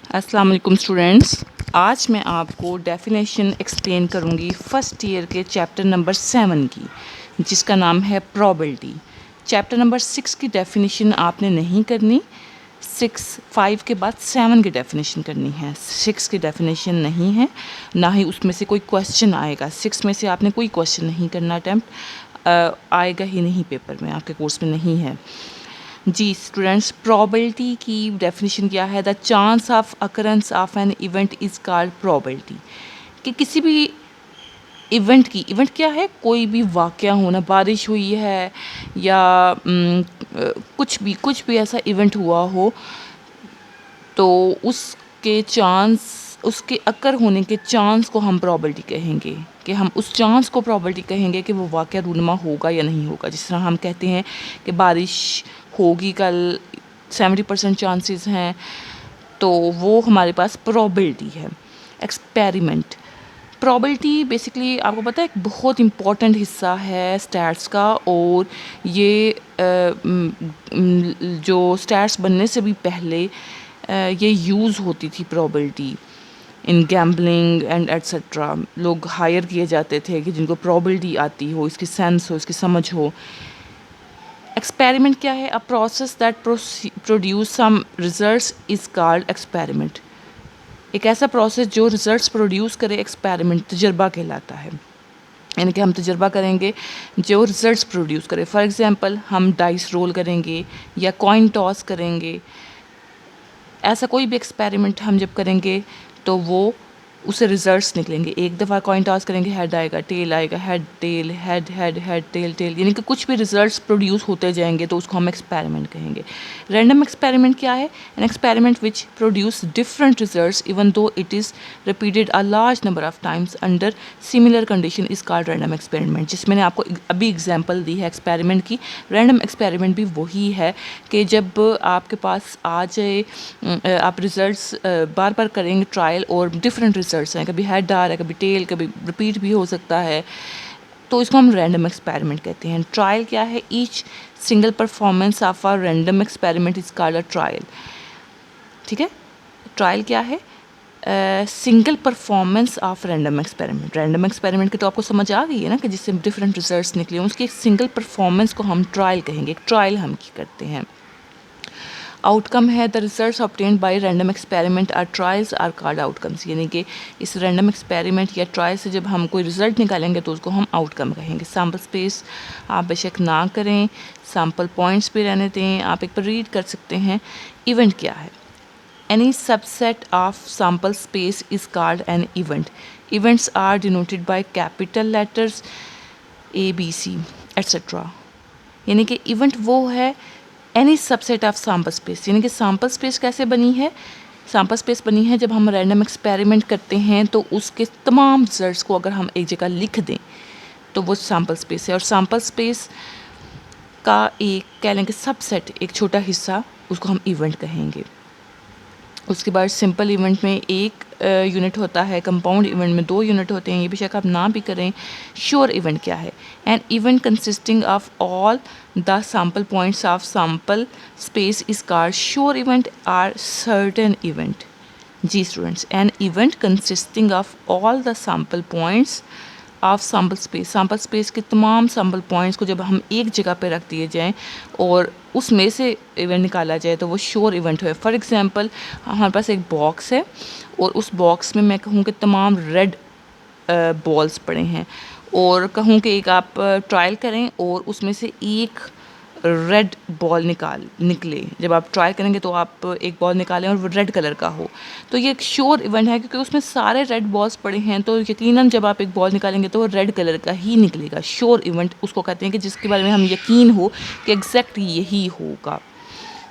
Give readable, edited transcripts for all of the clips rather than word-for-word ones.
अस्सलाम वालेकुम स्टूडेंट्स। आज मैं आपको डेफिनेशन एक्सप्लेन करूंगी फर्स्ट ईयर के चैप्टर नंबर 7 की, जिसका नाम है प्रोबेबिलिटी। चैप्टर नंबर 6 की डेफिनेशन आपने नहीं करनी, 5 के बाद 7 की डेफिनेशन करनी है। 6 की डेफिनेशन नहीं है, ना ही उसमें से कोई क्वेश्चन आएगा। 6 में से आपने कोई क्वेश्चन नहीं करना, अटैम्प्ट आएगा ही नहीं, पेपर में आपके कोर्स में नहीं है। जी स्टूडेंट्स, प्रोबेबिलिटी की डेफिनेशन क्या है? The chance of occurrence of an event is called probability. कि किसी भी इवेंट क्या है? कोई भी वाक़या होना, बारिश हुई है या कुछ भी ऐसा इवेंट हुआ हो, तो उसके अकर होने के चांस को हम प्रोबेबिलिटी कहेंगे। कि हम उस चांस को प्रोबेबिलिटी कहेंगे कि वो वाक़या रूनुमा होगा या नहीं होगा। जिस तरह हम कहते हैं कि बारिश होगी कल, 70% चांसेस हैं, तो वो हमारे पास प्रोबेबिलिटी है। एक्सपेरिमेंट, प्रोबेबिलिटी बेसिकली आपको पता है एक बहुत इम्पॉर्टेंट हिस्सा है स्टैट्स का। और ये जो स्टैट्स बनने से भी पहले ये यूज़ होती थी probability in gambling and etcetera. लोग हायर किए जाते थे कि जिनको प्रोबेबिलिटी आती हो, इसकी सेंस हो, इसकी समझ हो। एक्सपेरिमेंट क्या है? A process that produce some results is called experiment. एक ऐसा प्रोसेस जो रिजल्ट्स प्रोड्यूस करे, एक्सपेरिमेंट, तजर्बा कहलाता है। यानी कि हम तजर्बा करेंगे जो रिजल्ट्स प्रोड्यूस करे। फॉर एग्जांपल, हम डाइस रोल करेंगे या कॉइन टॉस करेंगे। ऐसा कोई भी एक्सपेरिमेंट हम जब करेंगे तो वो उससे रिजल्ट्स निकलेंगे। एक दफ़ा कॉइन टॉस करेंगे, हेड आएगा, टेल आएगा, head tail, head head head tail tail, यानी कि कुछ भी रिजल्ट्स प्रोड्यूस होते जाएंगे, तो उसको हम एक्सपेरिमेंट कहेंगे। रैंडम एक्सपेरिमेंट क्या है? An experiment which produce different results even though it is repeated a large number of times under similar condition is called random experiment. जिसमें मैंने आपको अभी एग्जाम्पल दी है एक्सपेरिमेंट की। रैंडम एक्सपेरिमेंट भी वही है कि जब आपके पास आ जाए, आप रिजल्ट्स बार बार करेंगे ट्रायल और डिफरेंट रिजल्ट्स हैं, कभी हेड आ रहा है, कभी टेल, कभी रिपीट भी हो सकता है, तो इसको हम रैंडम एक्सपेरिमेंट कहते हैं। ट्रायल क्या है? Each single performance of a random experiment is called a trial. ठीक है, ट्रायल क्या है? Single performance of random experiment. Random experiment की तो आपको समझ आ गई है ना, कि जिससे डिफरेंट रिजल्ट्स निकले, उसकी एक सिंगल परफॉर्मेंस को हम ट्रायल कहेंगे। एक ट्रायल हम की करते हैं। आउटकम है the results obtained by random experiment or trials are called outcomes. यानी कि इस रैंडम एक्सपेरिमेंट या ट्रायल से जब हम कोई रिजल्ट निकालेंगे तो उसको हम आउटकम कहेंगे। सैम्पल स्पेस आप बेशक ना करें, सैम्पल पॉइंट्स भी रहने दें, आप एक पर रीड कर सकते हैं। इवेंट क्या है? Any subset of sample space is called an event. Events are denoted by capital letters ABC et cetera. यानी कि इवेंट वो है any subset of sample space. यानी कि सैम्पल स्पेस कैसे बनी है? सैम्पल स्पेस बनी है जब हम रैंडम एक्सपेरिमेंट करते हैं, तो उसके तमाम रिजल्ट्स को अगर हम एक जगह लिख दें तो वो सैम्पल स्पेस है। और सैम्पल स्पेस का एक कह लें कि सबसेट, एक छोटा हिस्सा, उसको हम इवेंट कहेंगे। उसके बाद सिंपल इवेंट में एक यूनिट होता है, कंपाउंड इवेंट में 2 यूनिट होते हैं, ये बेशक आप ना भी करें। श्योर इवेंट क्या है? An event consisting of all the sample points of sample space is called sure event or certain event. जी students, an event consisting of all the sample points of sample space. Sample space के तमाम sample points को जब हम एक जगह पे रख दिए जाएं और उसमें से इवेंट निकाला जाए, तो वो श्योर इवेंट है। फॉर एग्जांपल, हमारे पास एक बॉक्स है और उस बॉक्स में मैं कहूँ कि तमाम रेड बॉल्स पड़े हैं, और कहूँ कि एक आप ट्रायल करें और उसमें से एक रेड बॉल निकले। जब आप ट्राई करेंगे तो आप एक बॉल निकालें और वो रेड कलर का हो, तो ये एक श्योर इवेंट है, क्योंकि उसमें सारे रेड बॉल्स पड़े हैं, तो यकीनन जब आप एक बॉल निकालेंगे तो वो रेड कलर का ही निकलेगा। श्योर इवेंट उसको कहते हैं कि जिसके बारे में हम यकीन हो कि एग्जैक्ट यही होगा।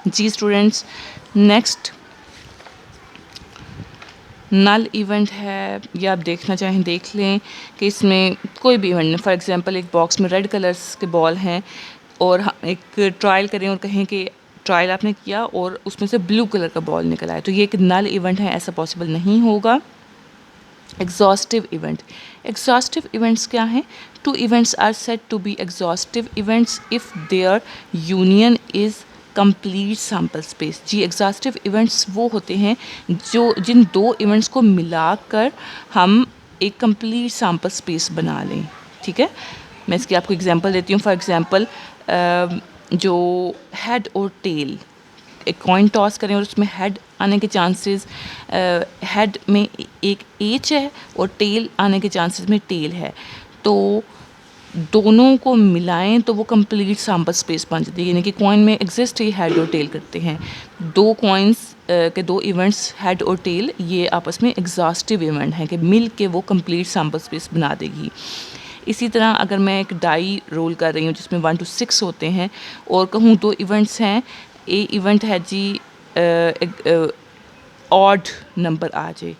जी स्टूडेंट्स, नेक्स्ट नल इवेंट है, या आप देखना चाहें देख लें कि इसमें कोई भी इवेंट, फॉर एग्जांपल एक बॉक्स में रेड कलर्स के बॉल हैं और हम एक ट्रायल करें और कहें कि ट्रायल आपने किया और उसमें से ब्लू कलर का बॉल निकला है, तो ये एक नल इवेंट है, ऐसा पॉसिबल नहीं होगा। एग्जॉस्टिव इवेंट, एग्जॉस्टिव इवेंट्स क्या हैं? 2 events are said to be exhaustive events if their union is complete sample space. जी, एग्जॉस्टिव इवेंट्स वो होते हैं जिन दो इवेंट्स को मिलाकर हम एक कंप्लीट सैम्पल स्पेस बना लें। ठीक है, मैं इसकी आपको एग्जांपल देती हूँ। फॉर एग्जांपल जो हेड और टेल, एक कॉइन टॉस करें और उसमें हेड आने के चांसेस, हेड में एक एच है और टेल आने के चांसेस में टेल है, तो दोनों को मिलाएं तो वो कंप्लीट सैम्पल स्पेस बन जाती है। यानी कि कॉइन में एग्जिस्ट ही हेड और टेल करते हैं। दो कॉइन्स के दो इवेंट्स हेड और टेल, ये आपस में एग्जॉस्टिव इवेंट हैं कि मिल के वो कंप्लीट सैम्पल स्पेस बना देगी। इसी तरह अगर मैं एक डाई रोल कर रही हूँ जिसमें 1 to 6 होते हैं और कहूँ दो इवेंट्स हैं, ए इवेंट है जी ऑड नंबर आ जाए,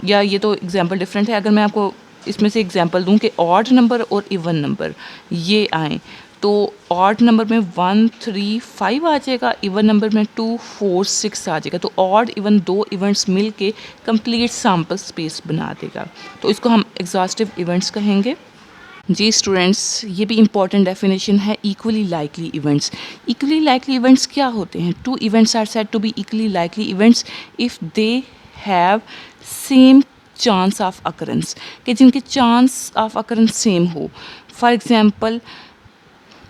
या ये तो एग्जांपल डिफरेंट है। अगर मैं आपको इसमें से एग्जांपल दूं कि ऑड नंबर और इवन नंबर ये आए, तो ऑड नंबर में 1 3 5 आ जाएगा, इवन नंबर में 2 4 6 आ जाएगा। तो ऑड इवन दो इवेंट्स मिल के कंप्लीट सैम्पल स्पेस बना देगा, तो इसको हम एग्जॉस्टिव इवेंट्स कहेंगे। जी स्टूडेंट्स, ये भी इंपॉर्टेंट डेफिनेशन है equally likely events. Equally likely events क्या होते हैं? Two events are said to be equally likely events if they have same chance of occurrence, कि जिनके चांस ऑफ अकरेंस सेम हो। फॉर एग्जांपल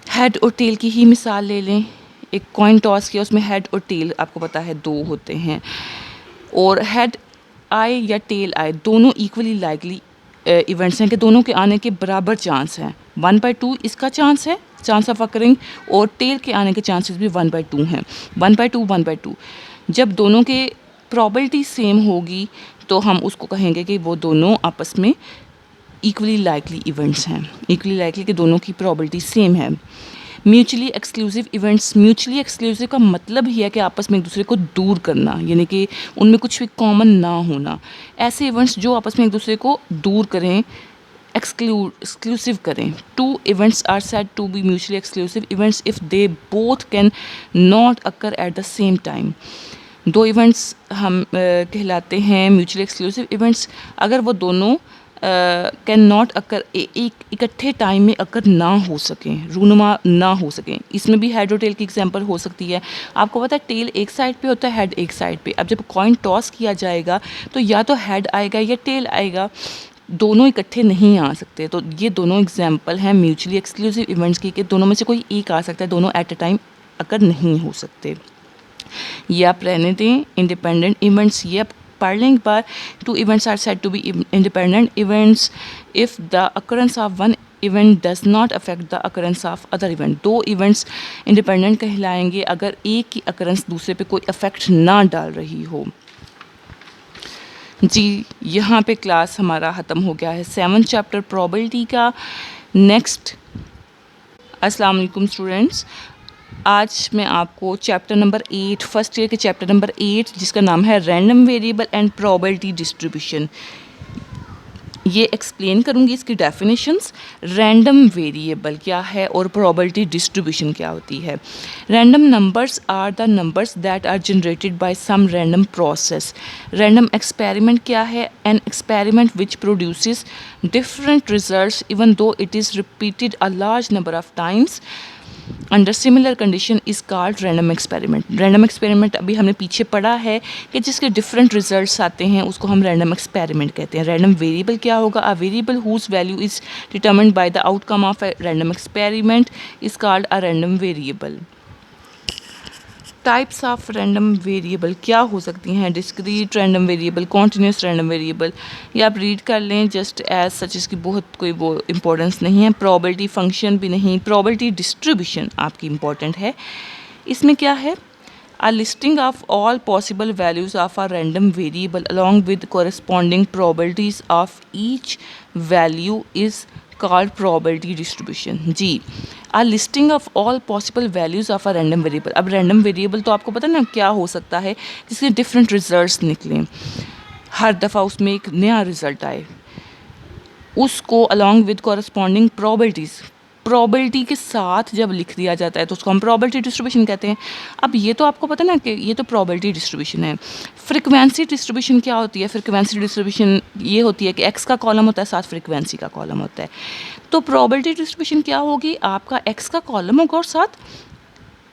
हेड और tail की ही मिसाल ले लें। एक कॉइन टॉस किया, उसमें हेड और टेल आपको पता है दो होते हैं, और हेड आए या टेल आए, दोनों इक्वली लाइकली इवेंट्स हैं कि दोनों के आने के बराबर चांस हैं। 1/2 इसका चांस है, चांस ऑफ अकरिंग, और टेल के आने के चांसेस भी 1/2 हैं। 1/2 1/2 जब दोनों के प्रॉबिलिटी सेम होगी तो हम उसको कहेंगे कि वो दोनों आपस में इक्वली लाइकली इवेंट्स हैं। इक्वली लाइकली कि दोनों की प्रॉबिलिटी सेम है। Mutually exclusive events, mutually exclusive का मतलब ही है कि आपस में एक दूसरे को दूर करना, यानी कि उनमें कुछ भी कॉमन ना होना। ऐसे इवेंट्स जो आपस में एक दूसरे को दूर करें, एक्सक्लूसिव करें। Two events are said to be mutually exclusive events if they both can not occur at the same time. दो इवेंट्स हम कहलाते हैं म्यूचुअली एक्सक्लूसिव इवेंट्स अगर वो दोनों कैन नॉट अकर, एक इकट्ठे टाइम में अकर ना हो सकें, रूनुमा ना हो सकें। इसमें भी हेड और टेल की एग्जांपल हो सकती है। आपको पता है टेल एक साइड पे होता है, हेड एक साइड पे। अब जब कॉइन टॉस किया जाएगा तो या तो हेड आएगा या टेल आएगा, दोनों इकट्ठे नहीं आ सकते। तो ये दोनों एग्जांपल हैं म्यूचुअली एक्सक्लूसिव इवेंट्स की कि दोनों में से कोई एक आ सकता है, दोनों एट अ टाइम अकर नहीं हो सकते। ये आप रहने दें। इंडिपेंडेंट इवेंट्स ये आप पढ़ लें एक बार। Two events are said to be independent events if the occurrence of one event does not affect the occurrence of other event. दो इवेंट्स इंडिपेंडेंट कहलाएंगे अगर एक की अकरेंस दूसरे पे कोई अफेक्ट ना डाल रही हो। जी, यहाँ पे क्लास हमारा ख़त्म हो गया है 7th चैप्टर प्रोबेबिलिटी का। नेक्स्ट, अस्सलाम वालेकुम स्टूडेंट्स। आज मैं आपको चैप्टर नंबर 8, फर्स्ट ईयर के चैप्टर नंबर 8 जिसका नाम है random variable and probability distribution, ये एक्सप्लेन करूँगी इसकी डेफिनेशंस। रैंडम वेरिएबल क्या है और प्रोबेबिलिटी डिस्ट्रीब्यूशन क्या होती है। Random numbers are the numbers that are generated by some random process. Random experiment क्या है? An experiment which produces different results even though it is repeated a large number of times under similar condition is called random experiment. Random experiment अभी हमने पीछे पढ़ा है कि जिसके different results आते हैं उसको हम रैंडम एक्सपेरिमेंट कहते हैं। रैंडम वेरिएबल क्या होगा? A variable whose value is determined by the outcome of a random experiment is called a random variable. Types of random variable क्या हो सकती हैं? Discrete random variable, continuous random variable, ये आप रीड कर लें जस्ट एज सच, इसकी बहुत कोई वो इम्पोर्टेंस नहीं है। प्रोबेबिलिटी फंक्शन भी नहीं। प्रोबेबिलिटी डिस्ट्रीब्यूशन आपकी इम्पोर्टेंट है। इसमें क्या है? A listing of all possible values of a random variable along with corresponding probabilities of each value is called probability distribution। Ji, a listing of all possible values of a random variable। अब random variable तो आपको पता ना क्या हो सकता है, जिसके different results निकलें, हर दफ़ा उसमें एक नया रिज़ल्ट आए, उसको along with corresponding probabilities, probability के साथ जब लिख दिया जाता है तो उसको हम प्रोबेबिलिटी डिस्ट्रीब्यूशन कहते हैं। अब ये तो आपको पता ना कि ये तो प्रोबेबिलिटी डिस्ट्रीब्यूशन है। फ्रीक्वेंसी डिस्ट्रीब्यूशन क्या होती है? फ्रीक्वेंसी डिस्ट्रीब्यूशन ये होती है कि एक्स का कॉलम होता है, साथ फ्रीक्वेंसी का कॉलम होता है। तो प्रोबेबिलिटी डिस्ट्रीब्यूशन क्या होगी? आपका एक्स का कॉलम होगा और साथ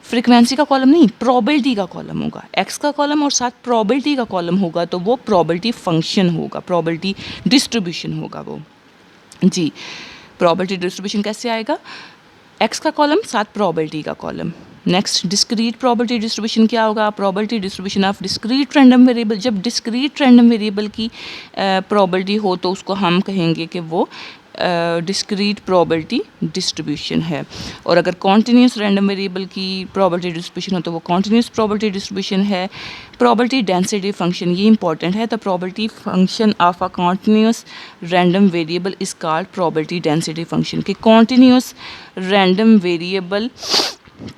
फ्रीक्वेंसी का कॉलम नहीं, प्रोबेबिलिटी का कॉलम होगा। एक्स का कॉलम और साथ प्रोबेबिलिटी का कॉलम होगा तो वो प्रोबेबिलिटी फंक्शन होगा, प्रोबेबिलिटी डिस्ट्रीब्यूशन होगा वो। जी, प्रोबेबिलिटी डिस्ट्रीब्यूशन कैसे आएगा? एक्स का कॉलम साथ प्रोबेबिलिटी का column. Next, discrete probability distribution क्या होगा? Probability distribution of discrete random variable. जब डिस्क्रीट रैंडम वेरिएबल की प्रोबेबिलिटी हो तो उसको हम कहेंगे कि वो डिस्क्रीट प्रोबेबिलिटी डिस्ट्रीब्यूशन है। और अगर कॉन्टीन्यूस रैंडम वेरिएबल की प्रोबेबिलिटी डिस्ट्रीब्यूशन हो तो वो कॉन्टीन्यूस प्रोबेबिलिटी डिस्ट्रीब्यूशन है। प्रोबेबिलिटी डेंसिटी फंक्शन, ये इंपॉर्टेंट है। The probability function of a continuous random variable is called probability density function. कि कॉन्टीन्यूस रैंडम वेरिएबल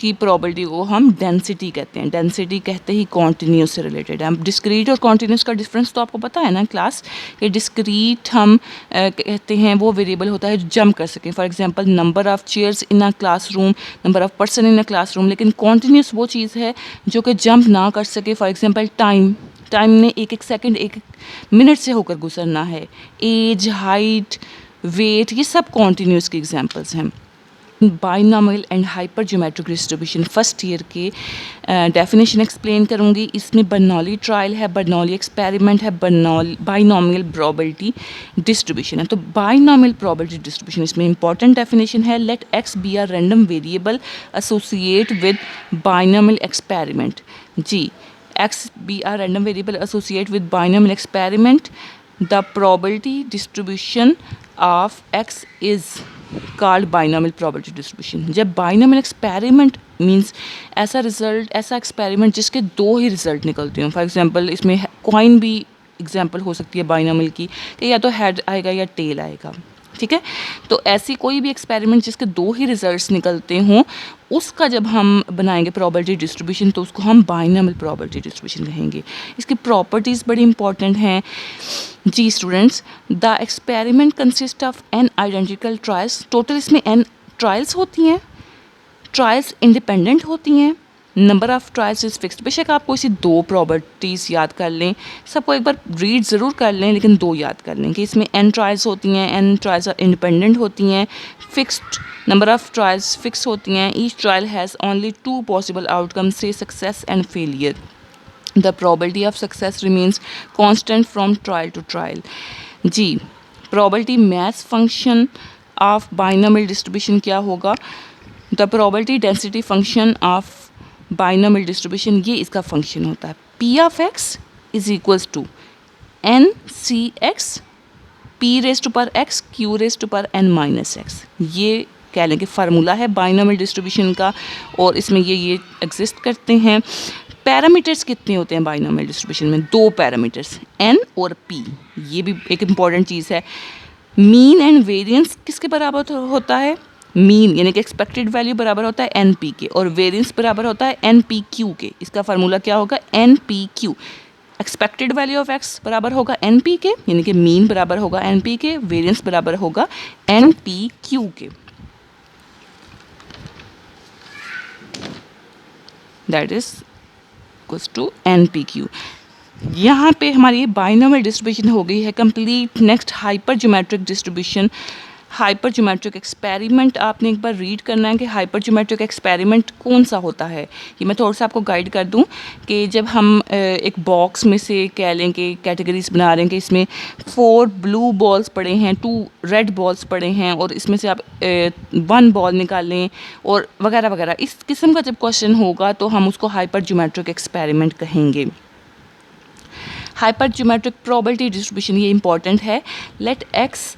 की प्रोबेबिलिटी को हम डेंसिटी कहते हैं। डेंसिटी कहते ही कॉन्टीन्यूस से रिलेटेड है। हम डिस्क्रीट और कॉन्टीन्यूस का डिफरेंस तो आपको पता है ना क्लास, कि डिस्क्रीट हम कहते हैं वो वेरिएबल होता है जो जंप कर सके। For example number of chairs in a classroom, number of person in a classroom. लेकिन कॉन्टीन्यूस वो चीज़ है जो कि जंप ना कर सके। फॉर एग्जांपल टाइम ने एक एक सेकेंड, एक एक मिनट से होकर गुजरना है। एज, हाइट, वेट, ये सब कॉन्टीन्यूस के एग्जाम्पल्स हैं। Binomial and hypergeometric distribution first year के डेफिनेशन एक्सप्लेन करूँगी। इसमें बर्नौली ट्रायल है, बर्नौली एक्सपेरिमेंट है, बाइनॉमियल प्रोबेबिलिटी डिस्ट्रीब्यूशन है। तो बाइनॉमियल प्रोबेबिलिटी डिस्ट्रीब्यूशन इसमें इंपॉर्टेंट डेफिनेशन है। Let X be or random variable associate with binomial experiment. जी, X be or random variable associate with binomial experiment. The probability distribution of X is called binomial probability distribution. जब binomial experiment means ऐसा result, ऐसा experiment जिसके दो ही result निकलते हों। For example इसमें coin भी एग्जांपल हो सकती है बाइनॉमियल की, कि या तो हेड आएगा या टेल आएगा। ठीक है, तो ऐसी कोई भी एक्सपेरिमेंट जिसके दो ही रिजल्ट्स निकलते हों, उसका जब हम बनाएंगे प्रोबेबिलिटी डिस्ट्रीब्यूशन तो उसको हम बाइनॉमियल प्रोबेबिलिटी डिस्ट्रीब्यूशन कहेंगे। इसकी प्रॉपर्टीज़ बड़ी इंपॉर्टेंट हैं। जी students, the experiment consist of N identical trials. Total इसमें एन ट्रायल्स होती हैं। ट्रायल्स इंडिपेंडेंट होती हैं। Number of trials is fixed. बेशक आपको इसी दो प्रॉपर्टीज़ याद कर लें, सबको एक बार रीड ज़रूर कर लें, लेकिन दो याद कर लें कि इसमें एन ट्रायल्स होती हैं, एन ट्रायल्स इंडिपेंडेंट होती हैं, fixed number of trials fix होती हैं। Each trial has only two possible outcomes, say success and failure. The probability of success remains constant from trial to trial. जी, probability mass function of binomial distribution क्या होगा? The probability density function of binomial distribution, ये इसका function होता है। P of x is equals to n c x p raised to power x q raised to power n minus x। ये कह लें कि फार्मूला है बाइनॉमियल डिस्ट्रीब्यूशन का, और इसमें ये एग्जिस्ट करते हैं। पैरामीटर्स कितने होते हैं बाइनॉमियल डिस्ट्रीब्यूशन में? दो पैरामीटर्स, n और p। ये भी एक इम्पॉर्टेंट चीज़ है। मीन एंड वेरिएंस किसके बराबर होता है? मीन यानी कि एक्सपेक्टेड वैल्यू बराबर होता है एन पी के, और वेरिएंस बराबर होता है एन पी क्यू के। इसका फार्मूला क्या होगा? N P Q. Expected value of X बराबर होगा एन पी के, यानी कि मीन बराबर होगा एन पी के, वेरिएंस बराबर होगा एन पी क्यू के। That is equals to N P Q. यहाँ पे हमारी बाइनॉमियल डिस्ट्रीब्यूशन हो गई है complete. Next hypergeometric distribution. Hypergeometric experiment आपने एक बार रीड करना है कि हाइपर ज्योमेट्रिक एक्सपेरिमेंट कौन सा होता है। ये मैं थोड़ा सा आपको गाइड कर दूं कि जब हम एक बॉक्स में से कह लें कि कैटेगरीज बना रहे हैं कि इसमें 4 ब्लू बॉल्स पड़े हैं, 2 रेड बॉल्स पड़े हैं, और इसमें से आप 1 बॉल निकालें और वगैरह वगैरह, इस किस्म का जब क्वेश्चन होगा तो हम उसको हाइपर ज्योमेट्रिक एक्सपेरिमेंट कहेंगे। हाइपर ज्योमेट्रिक प्रोबेबिलिटी डिस्ट्रीब्यूशन ये इंपॉर्टेंट है। Let X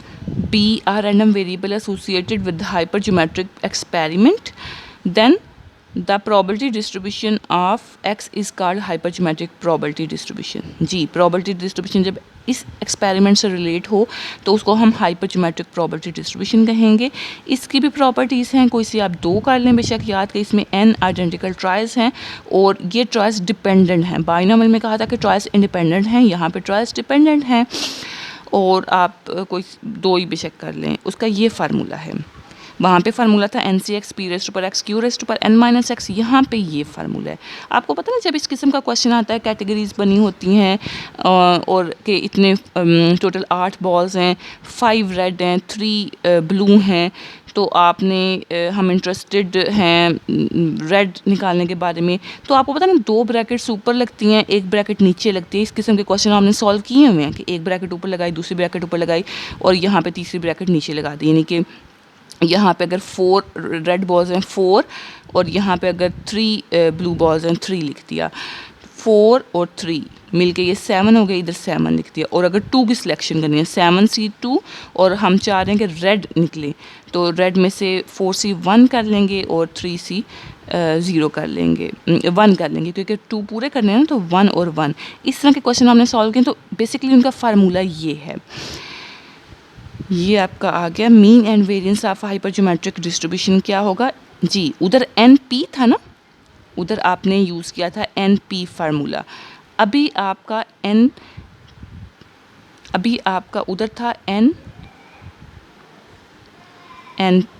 be a random variable associated with the hypergeometric experiment, then the probability distribution of x is called hypergeometric probability distribution। Ji, probability distribution जब इस experiment से relate हो तो उसको हम हाइपरज्योमेट्रिक probability distribution कहेंगे। इसकी भी प्रॉपर्टीज़ हैं, कोई सी आप दो कर लें बेशक याद कि इसमें n आइडेंटिकल ट्रायल्स हैं और ये ट्रायल्स डिपेंडेंट हैं। बाइनॉमियल में कहा था कि ट्रायल्स इंडिपेंडेंट हैं, यहाँ पे ट्रायल्स डिपेंडेंट हैं, और आप कोई दो ही बेशक कर लें। उसका ये फार्मूला है। वहाँ पे फार्मूला था N C X P raised पर एक्स क्यू रेस्ट पर एन माइनस एक्स, यहाँ पे ये फार्मूला है। आपको पता है जब इस किस्म का क्वेश्चन आता है, कैटेगरीज बनी होती हैं और कि इतने टोटल 8 बॉल्स हैं, 5 रेड हैं, 3 ब्लू हैं, तो आपने हम इंटरेस्टेड हैं रेड निकालने के बारे में, तो आपको पता है ना 2 ब्रैकेट्स ऊपर लगती हैं, 1 ब्रैकेट नीचे लगती है। इस किस्म के क्वेश्चन हमने सॉल्व किए हुए हैं कि 1 ब्रैकेट ऊपर लगाई, दूसरी ब्रैकेट ऊपर लगाई और यहाँ पे तीसरी ब्रैकेट नीचे लगा दी, यानी कि यहाँ पे अगर 4 रेड बॉल्स हैं 4 और यहाँ पे अगर 3 ब्लू बॉल्स हैं 3 लिख दिया, 4 और 3 मिलके ये 7 हो गए, इधर 7 लिख दिया। और अगर 2 की सिलेक्शन करनी है 7C2 और हम चाह रहे हैं कि रेड निकले, तो रेड में से 4C 1 कर लेंगे और 3C 0 कर लेंगे, 1 कर लेंगे, क्योंकि 2 पूरे करने हैं ना, तो 1 और 1। इस तरह के क्वेश्चन हमने सॉल्व किए। तो बेसिकली उनका फार्मूला ये है, ये आपका आ गया mean and variance of hypergeometric distribution. क्या होगा जी, उधर एन पी था ना, उधर आपने यूज़ किया था एन पी फार्मूला। अभी आपका उधर था एन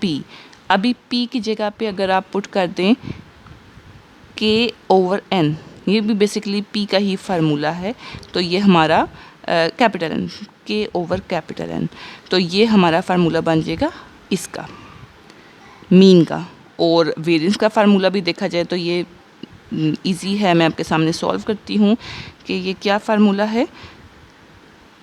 पी। अभी पी की जगह पे अगर आप पुट कर दें के ओवर एन, ये भी बेसिकली पी का ही फार्मूला है, तो ये हमारा कैपिटल एन, के ओवर कैपिटल एन, तो ये हमारा फार्मूला बन जाएगा इसका मीन का। और वेरिएंस का फार्मूला भी देखा जाए तो ये इजी है, मैं आपके सामने सॉल्व करती हूँ कि ये क्या फार्मूला है।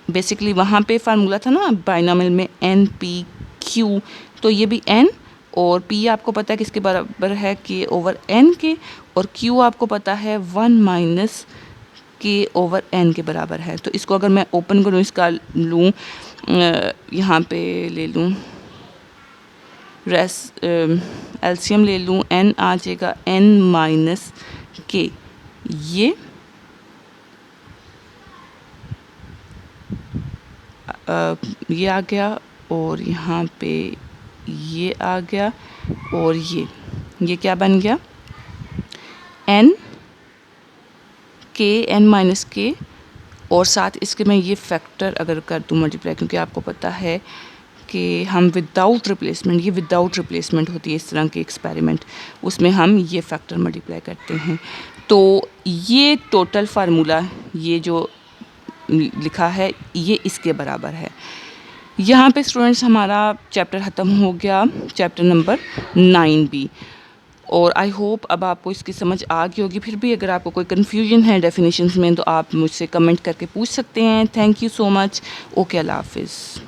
बेसिकली वहाँ पे फार्मूला था ना बाइनोमियल में एन पी क्यू, तो ये भी एन और पी आपको पता है किसके बराबर है, के ओवर एन के, और क्यू आपको पता है 1 माइनस के ओवर एन के बराबर है। तो इसको अगर मैं ओपन करूँ, इसका लूँ, यहाँ पे ले लूँ एलसीएम ले लूँ, एन आ जाएगा एन माइनस के, ये आ गया और यहाँ पे ये आ गया और ये क्या बन गया एन माइनस के, और साथ इसके मैं ये फैक्टर अगर कर दूँ मल्टीप्लाई, क्योंकि आपको पता है कि हम विदाउट रिप्लेसमेंट, ये विदाउट रिप्लेसमेंट होती है इस तरह के एक्सपेरिमेंट, उसमें हम ये फैक्टर मल्टीप्लाई करते हैं। तो ये टोटल फार्मूला ये जो लिखा है ये इसके बराबर है। यहाँ पे स्टूडेंट्स हमारा चैप्टर ख़त्म हो गया, चैप्टर नंबर 9B। और आई होप अब आपको इसकी समझ आ गई होगी। फिर भी अगर आपको कोई कन्फ्यूजन है डेफिनेशंस में तो आप मुझसे कमेंट करके पूछ सकते हैं। Thank you so much. Okay, अल्लाह हाफिज़।